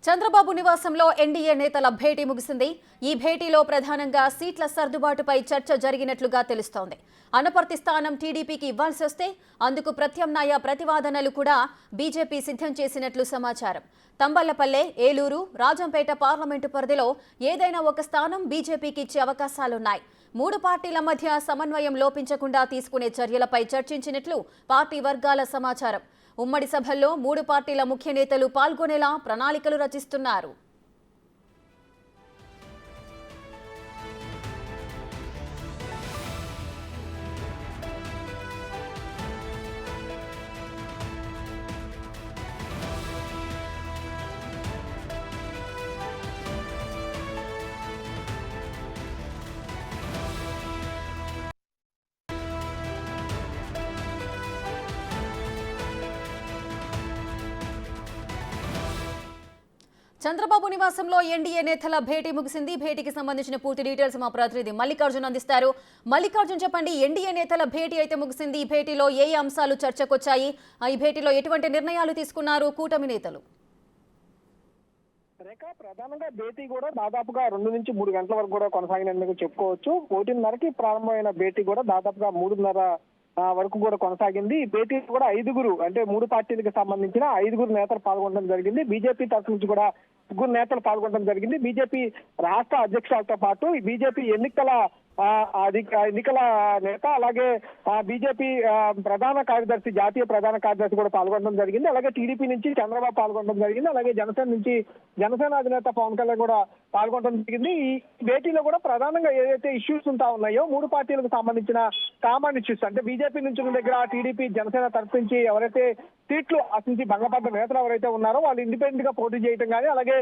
చంద్రబాబు నివాసంలో ఎన్డీఏ నేతల భేటీ ముగిసింది. ఈ భేటీలో ప్రధానంగా సీట్ల సర్దుబాటుపై చర్చ జరిగినట్లుగా తెలుస్తోంది. అనపర్తి స్థానం టీడీపీకి ఇవ్వాల్సి వస్తే అందుకు ప్రత్యామ్నాయ ప్రతిపాదనలు కూడా బీజేపీ సిద్ధం చేసినట్లు సమాచారం. తంబళ్లపల్లె, ఏలూరు, రాజంపేట పార్లమెంటు పరిధిలో ఏదైనా ఒక స్థానం బీజేపీకి ఇచ్చే అవకాశాలున్నాయి. మూడు పార్టీల మధ్య సమన్వయం లోపించకుండా తీసుకునే చర్యలపై చర్చించినట్లు పార్టీ వర్గాల సమాచారం. ఉమ్మడి సభల్లో మూడు పార్టీల ముఖ్య నేతలు పాల్గొనేలా ప్రణాళికలు రచిస్తున్నారు. చంద్రబాబు నివాసంలో ఎన్డీఏ నేతల భేటీ ముగిసింది. భేటీకి సంబంధించిన పూర్తి డీటెయిల్స్ మా ప్రతినిధి మల్లికార్జున్ అందిస్తారు. మల్లికార్జున్, చెప్పండి, ఎన్డీఏ నేతల భేటీ అయితే ముగిసింది. ఈ భేటీలో ఏ అంశాలు చర్చకొచ్చాయి? ఈ భేటీలో ఎటువంటి నిర్ణయాలు తీసుకున్నారు కూటమి నేతలు? రేఖ, ప్రధానంగా భేటీ కూడా దాదాపుగా 2 నుంచి 3 గంటల వరకు కూడా కొనసాగినందుకు చెప్పుకోవచ్చు. 1:30కి ప్రారంభమైన భేటీ కూడా దాదాపుగా 3:30 వరకు కూడా కొనసాగింది. ఈ భేటీ కూడా 5 అంటే 3 పార్టీలకు సంబంధించిన 5 నేతలు పాల్గొనడం జరిగింది. బీజేపీ తరఫు నుంచి కూడా 3 నేతలు పాల్గొనడం జరిగింది. బీజేపీ రాష్ట్ర అధ్యక్షులతో పాటు బీజేపీ ఎన్నికల నేత, అలాగే బీజేపీ ప్రధాన కార్యదర్శి, జాతీయ ప్రధాన కార్యదర్శి కూడా పాల్గొనడం జరిగింది. అలాగే టీడీపీ నుంచి చంద్రబాబు పాల్గొనడం జరిగింది. అలాగే జనసేన అధినేత పవన్ కళ్యాణ్ కూడా పాల్గొనడం జరిగింది. ఈ భేటీలో కూడా ప్రధానంగా ఏదైతే ఇష్యూస్ ఉంటా ఉన్నాయో, 3 పార్టీలకు సంబంధించిన కామన్ ఇష్యూస్, అంటే బీజేపీ నుంచి ఉన్న దగ్గర టీడీపీ, జనసేన తరఫు నుంచి ఎవరైతే సీట్లు ఆశించి భంగపడ్డ నేతలు ఎవరైతే ఉన్నారో వాళ్ళు ఇండిపెండెంట్ గా పోటీ చేయడం కానీ, అలాగే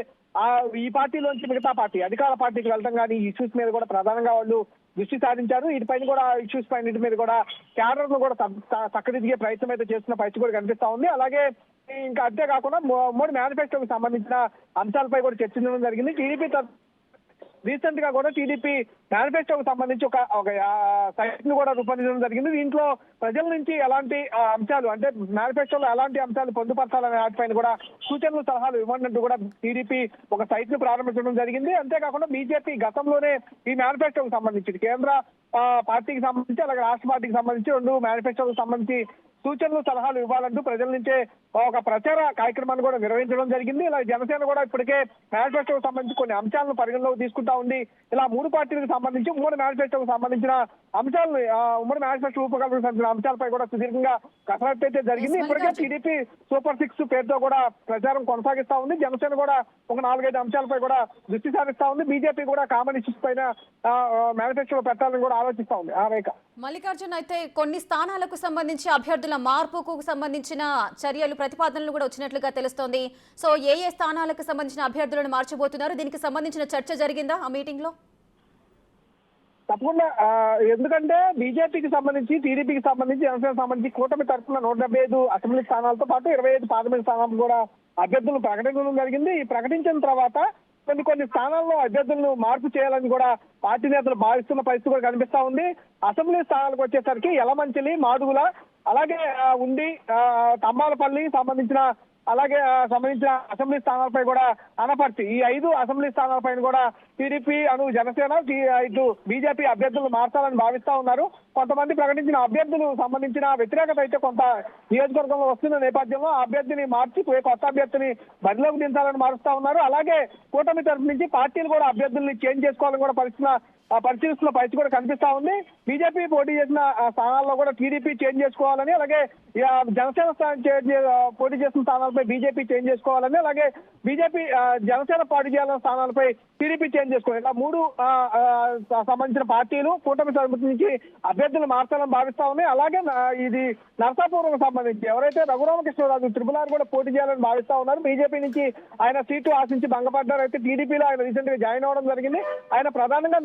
ఈ పార్టీలోంచి మిగతా పార్టీ అధికార పార్టీకి వెళ్ళడం కానీ, ఈ ఇష్యూస్ మీద కూడా ప్రధానంగా వాళ్ళు దృష్టి సారించారు. వీటిపైన కూడా ఇష్యూస్ పైన మీద కూడా క్యాడర్ ను కూడా చక్కదిద్దే ప్రయత్నం అయితే చేస్తున్న పరిస్థితి కూడా కనిపిస్తా ఉంది. అలాగే ఇంకా అంతేకాకుండా ఉమ్మడి మేనిఫెస్టోకి సంబంధించిన అంశాలపై కూడా చర్చించడం జరిగింది. టీడీపీ రీసెంట్ గా కూడా టీడీపీ మేనిఫెస్టోకి సంబంధించి ఒక సైట్ ను కూడా రూపొందించడం జరిగింది. దీంట్లో ప్రజల నుంచి ఎలాంటి అంశాలు, అంటే మేనిఫెస్టోలో ఎలాంటి అంశాలు పొందుపరచాలనే వాటిపైన కూడా సూచనలు, సలహాలు ఇవ్వనంటూ కూడా టీడీపీ ఒక సైట్ ను ప్రారంభించడం జరిగింది. అంతేకాకుండా బీజేపీ గతంలోనే ఈ మేనిఫెస్టోకి సంబంధించి కేంద్ర పార్టీకి సంబంధించి, అలాగే రాష్ట్ర పార్టీకి సంబంధించి 2 మేనిఫెస్టోకి సంబంధించి సూచనలు, సలహాలు ఇవ్వాలంటూ ప్రజల నుంచే ఒక ప్రచార కార్యక్రమాన్ని కూడా నిర్వహించడం జరిగింది. ఇలా జనసేన కూడా ఇప్పటికే మేనిఫెస్టోకి సంబంధించి కొన్ని అంశాలను పరిగణలోకి తీసుకుంటా ఉంది. ఇలా 3 పార్టీలకు సంబంధించి ఉమ్మడి మేనిఫెస్టోకి సంబంధించిన అంశాలను, ఉమ్మడి మేనిఫెస్టో రూపకల్పనకు సంబంధించిన అంశాలపై కూడా సుదీర్ఘంగా కసరత్తు అయితే జరిగింది. ఇప్పటికే టీడీపీ సూపర్ 6 పేరుతో కూడా ప్రచారం కొనసాగిస్తా ఉంది. జనసేన కూడా ఒక 4-5 అంశాలపై కూడా దృష్టి సారిస్తా ఉంది. బీజేపీ కూడా కామన్ ఇష్యూస్ పైన మేనిఫెస్టోలో పెట్టాలని కూడా ఆలోచిస్తా ఉంది. మల్లికార్జున్, అయితే కొన్ని స్థానాలకు సంబంధించి అభ్యర్థుల మార్పుకు సంబంధించిన చర్యలు, ప్రతిపాదనలు కూడా వచ్చినట్లుగా తెలుస్తోంది. సో ఏ స్థానాలకు సంబంధించిన అభ్యర్థులను మార్చబోతున్నారు? దీనికి సంబంధించిన చర్చ జరిగిందా ఆ మీటింగ్ లో? తప్పకుండా, ఎందుకంటే బీజేపీకి సంబంధించి, టీడీపీకి సంబంధించి, జనసేన సంబంధించి కూటమి తరఫున 175 అసెంబ్లీ స్థానాలతో పాటు 25 పార్లమెంట్ స్థానాలు కూడా అభ్యర్థులను ప్రకటించడం జరిగింది. ఈ ప్రకటించిన తర్వాత కొన్ని స్థానాల్లో అభ్యర్థులను మార్పు చేయాలని కూడా పార్టీ నేతలు భావిస్తున్న పరిస్థితి కూడా కనిపిస్తా ఉంది. అసెంబ్లీ స్థానాలకు వచ్చేసరికి యలమంచిలి, మాడుగుల, అలాగే ఉండి, తంబాలపల్లి సంబంధించిన అసెంబ్లీ స్థానాలపై కూడా అనపర్తి, ఈ 5 అసెంబ్లీ స్థానాలపైన కూడా టీడీపీ, జనసేన, ఇటు బీజేపీ అభ్యర్థులను మార్చాలని భావిస్తా ఉన్నారు. కొంతమంది ప్రకటించిన అభ్యర్థులు సంబంధించిన వ్యతిరేకత అయితే కొంత నియోజకవర్గంలో వస్తున్న నేపథ్యంలో ఆ అభ్యర్థిని మార్చి కొత్త అభ్యర్థిని బరిలోకి దించాలని మారుస్తా ఉన్నారు. అలాగే కూటమి తరఫు నుంచి పార్టీలు కూడా అభ్యర్థుల్ని చేంజ్ చేసుకోవాలని కూడా పరిశీలిస్తున్న పరిస్థితి కూడా కనిపిస్తా ఉంది. బీజేపీ పోటీ చేసిన స్థానాల్లో కూడా టీడీపీ చేంజ్ చేసుకోవాలని, అలాగే జనసేన పోటీ చేసిన స్థానాలపై బీజేపీ చేంజ్ చేసుకోవాలని, అలాగే బీజేపీ జనసేన పోటీ చేయాలన్న స్థానాలపై టీడీపీ చేంజ్ చేసుకోవాలి. ఇలా 3 సంబంధించిన పార్టీలు కూటమి తరఫు నుంచి అభ్యర్థులు మార్చాలని భావిస్తా ఉన్నాయి. అలాగే ఇది నరసాపురం సంబంధించి ఎవరైతే రఘురామకృష్ణరాజు త్రిపులారు కూడా పోటీ చేయాలని భావిస్తా ఉన్నారు. బీజేపీ నుంచి ఆయన సీటు ఆశించి భంగపడ్డారు. అయితే టీడీపీలో ఆయన రీసెంట్ గా జాయిన్ అవ్వడం జరిగింది. ఆయన ప్రధానంగా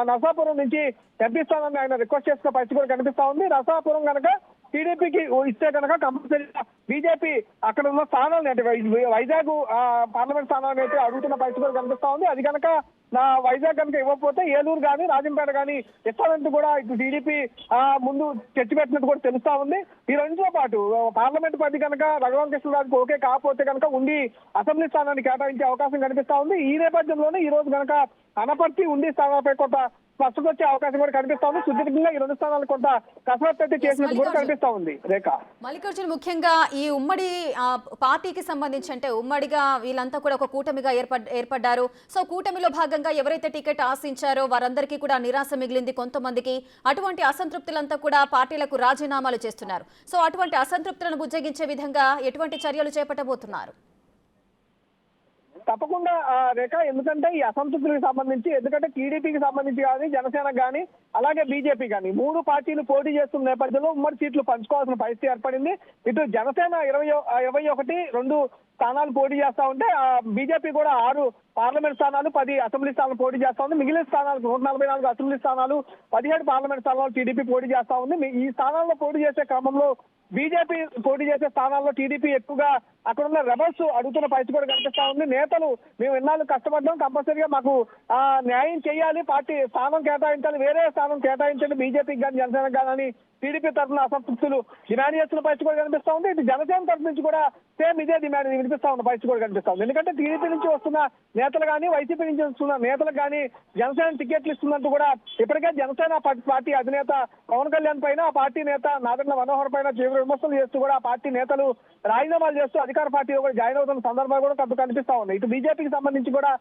నరసాపురం నుంచి ఎంపీ స్థానాన్ని ఆయన రిక్వెస్ట్ చేసిన పరిస్థితి కూడా కనిపిస్తా ఉంది. నరసాపురం కనుక టీడీపీకి ఇస్తే కనుక కంపల్సరీగా బీజేపీ అక్కడ ఉన్న స్థానాలను అంటే వైజాగ్ పార్లమెంట్ స్థానాన్ని అయితే అడుగుతున్న పరిస్థితి కూడా కనిపిస్తా ఉంది. అది కనుక వైజాగ్ కనుక ఇవ్వకపోతే ఏలూరు కానీ రాజంపేట కానీ ఇస్తానంటూ కూడా ఇటు టీడీపీ ముందు చర్చ పెట్టినట్టు కూడా తెలుస్తా ఉంది. ఈ రెండుతో పాటు పార్లమెంట్ పరిధి కనుక రఘురామ కృష్ణరాజుకు ఓకే కాకపోతే కనుక ఉండి అసెంబ్లీ స్థానాన్ని కేటాయించే అవకాశం కనిపిస్తా ఉంది. ఈ నేపథ్యంలోనే ఈ రోజు కనుక అనపర్తి ఉండి స్థానాలపై కొంత స్పష్టత వచ్చే అవకాశం కూడా కనిపిస్తా ఉంది. సుదీర్ఘంగా ఈ రెండు స్థానాలు కొంత కసరత్తు అయితే చేసినట్టు కూడా కనిపిస్తా ఉంది. రేఖ మల్లికార్జున్, ముఖ్యంగా ఈ ఉమ్మడి పార్టీకి సంబంధించి అంటే ఉమ్మడిగా వీళ్ళంతా కూడా ఒక కూటమిగా ఏర్పడ్డారు. సో కూటమిలో భాగంగా ఎవరైతే టికెట్ ఆశించారో వారందరికీ కూడా నిరాశ మిగిలింది. కొంతమందికి అటువంటి అసంతృప్తులంతా కూడా పార్టీలకు రాజీనామాలు చేస్తున్నారు. సో అటువంటి అసంతృప్తులను బుజ్జగించే విధంగా ఎటువంటి చర్యలు చేపట్టబోతున్నారు? తప్పకుండా రేఖ, ఎందుకంటే ఈ అసంతృప్తులకు సంబంధించి ఎందుకంటే టీడీపీకి సంబంధించి కానీ జనసేనకు కానీ అలాగే బీజేపీ కానీ మూడు పార్టీలు పోటీ చేస్తున్న నేపథ్యంలో ఉమ్మడి సీట్లు పంచుకోవాల్సిన పరిస్థితి ఏర్పడింది. ఇటు జనసేన 21 స్థానాలు పోటీ చేస్తా ఉంటే బీజేపీ కూడా 6 పార్లమెంట్ స్థానాలు 10 అసెంబ్లీ స్థానాలు పోటీ చేస్తా ఉంది. మిగిలిన స్థానాలు 144 అసెంబ్లీ స్థానాలు 17 పార్లమెంట్ స్థానాలు టీడీపీ పోటీ చేస్తా ఉంది. ఈ స్థానాల్లో పోటీ చేసే క్రమంలో బీజేపీ పోటీ చేసే స్థానాల్లో టీడీపీ ఎక్కువగా అక్కడ ఉన్న రెబల్స్ అడుగుతున్న పరిస్థితి కూడా కనిపిస్తా ఉంది. నేతలు మేము ఎన్నాళ్ళు కష్టపడ్డాం, కంపల్సరీగా మాకు న్యాయం చేయాలి, పార్టీ స్థానం కేటాయించాలి, వేరే స్థానం కేటాయించండి బీజేపీకి కానీ జనసేనకు కానీ టీడీపీ తరఫున అసంతృప్తులు డిమాండ్ చేస్తున్న పరిస్థితి కూడా కనిపిస్తా ఉంది. ఇటు జనసేన తరఫు నుంచి కూడా సేమ్ ఇదే డిమాండ్ వినిపిస్తా ఉన్న పరిస్థితి కూడా కనిపిస్తా ఉంది. ఎందుకంటే టీడీపీ నుంచి వస్తున్న నేతలు కానీ వైసీపీ నుంచి వస్తున్న నేతలకు కానీ జనసేన టికెట్లు ఇస్తున్నట్టు కూడా ఇప్పటికే జనసేన పార్టీ అధినేత పవన్ కళ్యాణ్ పైన ఆ పార్టీ నేత నాదెండ్ల మనోహర్ పైన తీవ్ర విమర్శలు చేస్తూ కూడా ఆ పార్టీ నేతలు రాజీనామాలు చేస్తూ అధికార పార్టీలో కూడా జాయిన్ అవుతున్న సందర్భాలు కూడా కొంత కనిపిస్తా ఉన్నాయి. ఇటు బీజేపీకి సంబంధించి కూడా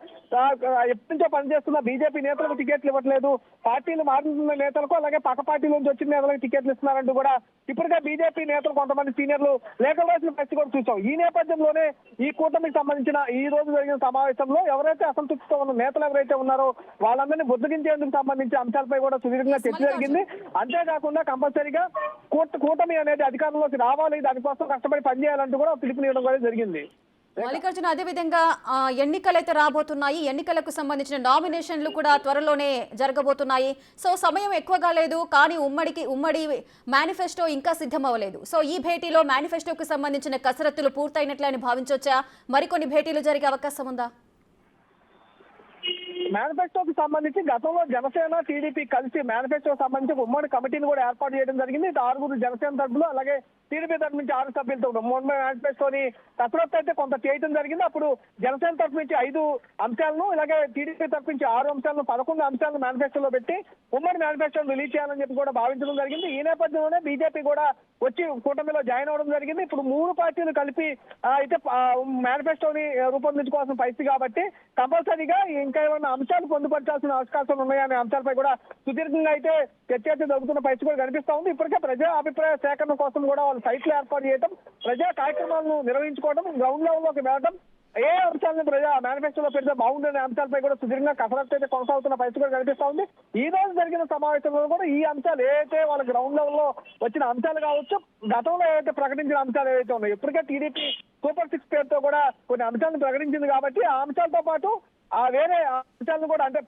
ఎప్పటి నుంచో పనిచేస్తున్న బీజేపీ నేతలకు టికెట్లు ఇవ్వట్లేదు, పార్టీలు మారుతున్న నేతలకు అలాగే పక్క పార్టీ నుంచి వచ్చిన నేతలకు టికెట్లు ఇస్తున్నారంటూ కూడా ఇప్పటికే బీజేపీ నేతలు కొంతమంది సీనియర్లు లేఖలు రాసిన పరిస్థితి కూడా చూసాం. ఈ నేపథ్యంలోనే ఈ కూటమికి సంబంధించిన ఈ రోజు జరిగిన సమావేశంలో ఎవరైతే అసంతృప్తితో ఉన్న నేతలు ఎవరైతే ఉన్నారో వాళ్ళందరినీ బుద్ధగించేందుకు సంబంధించిన అంశాలపై కూడా సుదీర్ఘంగా చర్చ జరిగింది. అంతేకాకుండా కంపల్సరీగా కూటమి అనేది అధికారంలోకి రావాలి, దానికోసం కష్టపడి పనిచేయాలంటూ కూడా పిలుపునివ్వడం కూడా జరిగింది. మల్లికార్జున, అదేవిధంగా ఎన్నికలైతే రాబోతున్నాయి, ఎన్నికలకు సంబంధించిన నామినేషన్లు కూడా త్వరలోనే జరగబోతున్నాయి. సో సమయం ఎక్కువగా లేదు, కానీ ఉమ్మడి మేనిఫెస్టో ఇంకా సిద్ధం అవ్వలేదు. సో ఈ భేటీలో మేనిఫెస్టోకు సంబంధించిన కసరత్తులు పూర్తయినట్లే అని భావించవచ్చా? మరికొన్ని భేటీలు జరిగే అవకాశం ఉందా? మేనిఫెస్టోకి సంబంధించి గతంలో జనసేన టీడీపీ కలిసి మేనిఫెస్టోకి సంబంధించి ఉమ్మడి కమిటీని కూడా ఏర్పాటు చేయడం జరిగింది. ఇటు 6 జనసేన తరఫులు అలాగే టీడీపీ తరఫు నుంచి 6 సభ్యులతో ఉమ్మడి మేనిఫెస్టోని కసరత్తు అయితే కొంత చేయడం జరిగింది. అప్పుడు జనసేన తరఫు నుంచి 5 అంశాలను అలాగే టీడీపీ తరఫు నుంచి 6 అంశాలను 11 అంశాలను మేనిఫెస్టోలో పెట్టి ఉమ్మడి మేనిఫెస్టోను రిలీజ్ చేయాలని చెప్పి కూడా భావించడం జరిగింది. ఈ నేపథ్యంలోనే బీజేపీ కూడా వచ్చి కూటమిలో జాయిన్ అవ్వడం జరిగింది. ఇప్పుడు 3 పార్టీలు కలిపి అయితే మేనిఫెస్టోని రూపొందించుకోవాల్సిన పరిస్థితి కాబట్టి కంపల్సరీగా ఇంకా ఏమైనా అంశాలు పొందుపరచాల్సిన అవకాశాలు ఉన్నాయనే అంశాలపై కూడా సుదీర్ఘంగా అయితే చర్చ జరుగుతున్న పరిస్థితి కూడా కనిపిస్తా ఉంది. ఇప్పటికే ప్రజా అభిప్రాయ సేకరణ కోసం కూడా వాళ్ళు సైట్లు ఏర్పాటు చేయడం, ప్రజా కార్యక్రమాలను నిర్వహించుకోవడం, గ్రౌండ్ లెవెల్లోకి వెళ్ళడం, ఏ అంశాలను ప్రజా మేనిఫెస్టోలో పెడితే బాగుందనే అంశాలపై కూడా సుదీర్ఘంగా కసరత్తు అయితే కొనసాగుతున్న పరిస్థితి కూడా కనిపిస్తా ఉంది. ఈ రోజు జరిగిన సమావేశంలో కూడా ఈ అంశాలు ఏవైతే వాళ్ళ గ్రౌండ్ లెవెల్లో వచ్చిన అంశాలు కావచ్చు, గతంలో ఏవైతే ప్రకటించిన అంశాలు ఏవైతే ఉన్నాయో ఇప్పటికే టీడీపీ సూపర్ 6 పేరుతో కూడా కొన్ని అంశాలను ప్రకటించింది కాబట్టి ఆ అంశాలతో పాటు వేరే అంశాలను కూడా అంటే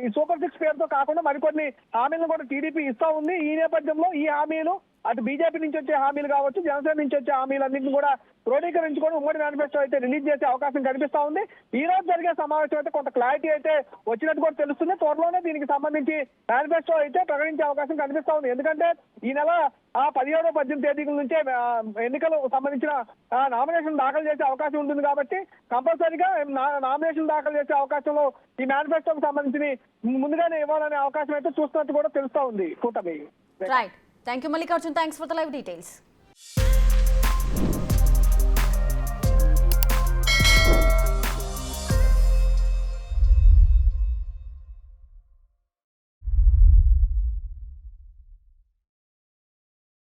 ఈ సూపర్ 6 పేరుతో కాకుండా మరికొన్ని హామీలను కూడా టీడీపీ ఇస్తా ఉంది. ఈ నేపథ్యంలో ఈ హామీలు అటు బీజేపీ నుంచి వచ్చే హామీలు కావచ్చు, జనసేన నుంచి వచ్చే హామీలన్నింటినీ కూడా క్రోడీకరించుకొని ఉమ్మడి మేనిఫెస్టో అయితే రిలీజ్ చేసే అవకాశం కనిపిస్తా ఉంది. ఈ రోజు జరిగే సమావేశం అయితే కొంత క్లారిటీ అయితే వచ్చినట్టు కూడా తెలుస్తుంది. త్వరలోనే దీనికి సంబంధించి మేనిఫెస్టో అయితే ప్రకటించే అవకాశం కనిపిస్తా ఉంది. ఎందుకంటే ఈ నెల 17, 18 తేదీల నుంచే ఎన్నికలు సంబంధించిన నామినేషన్ దాఖలు చేసే అవకాశం ఉంటుంది కాబట్టి కంపల్సరీగా నామినేషన్ దాఖలు చేసే అవకాశంలో ఈ మేనిఫెస్టోకి సంబంధించి ముందుగానే ఇవ్వాలనే అవకాశం అయితే చూస్తున్నట్టు కూడా తెలుస్తా ఉంది కూటమి. Right, thank you Mallikarjun, thanks for the live details.